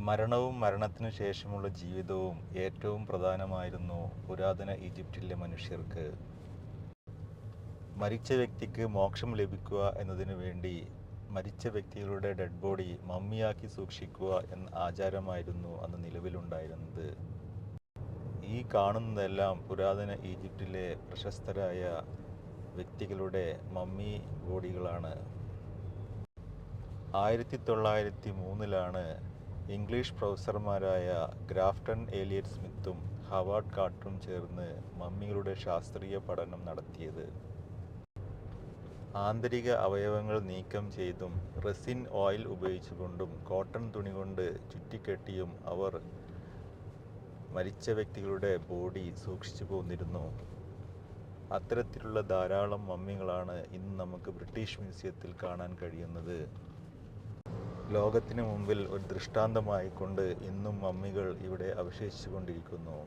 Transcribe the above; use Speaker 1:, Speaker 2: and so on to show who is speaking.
Speaker 1: മരണവും മരണത്തിനു ശേഷമുള്ള ജീവിതവും ഏറ്റവും പ്രധാനമായിരുന്നു പുരാതന ഈജിപ്തിലെ മനുഷ്യർക്ക്. മരിച്ച വ്യക്തിക്ക് മോക്ഷം ലഭിക്കുക എന്നതിനു വേണ്ടി മരിച്ച വ്യക്തികളുടെ ഡെഡ് ബോഡി മമ്മിയാക്കി സൂക്ഷിക്കുക എന്ന ആചാരമായിരുന്നു അന്ന് നിലവിലുണ്ടായിരുന്നത്. ഈ കാണുന്നതെല്ലാം പുരാതന ഈജിപ്തിലെ പ്രശസ്തരായ വ്യക്തികളുടെ മമ്മി ബോഡികളാണ്. 1903 ഇംഗ്ലീഷ് പ്രൊഫസർമാരായ ഗ്രാഫ്റ്റൺ എലിയറ്റ് സ്മിത്തും ഹവാർഡ് കാർട്ടറും ചേർന്ന് മമ്മികളുടെ ശാസ്ത്രീയ പഠനം നടത്തിയത്. ആന്തരിക അവയവങ്ങൾ നീക്കം ചെയ്തും റെസിൻ ഓയിൽ ഉപയോഗിച്ചുകൊണ്ടും കോട്ടൺ തുണി കൊണ്ട് ചുറ്റിക്കെട്ടിയും അവർ മരിച്ച വ്യക്തികളുടെ ബോഡി സൂക്ഷിച്ചു പോന്നിരുന്നു. അത്തരത്തിലുള്ള ധാരാളം മമ്മികളാണ് ഇന്ന് നമുക്ക് ബ്രിട്ടീഷ് മ്യൂസിയത്തിൽ കാണാൻ കഴിയുന്നത്. ലോകത്തിന് മുമ്പിൽ ഒരു ദൃഷ്ടാന്തമായിക്കൊണ്ട് ഇന്നും മമ്മികൾ ഇവിടെ അവശേഷിച്ചു കൊണ്ടിരിക്കുന്നു.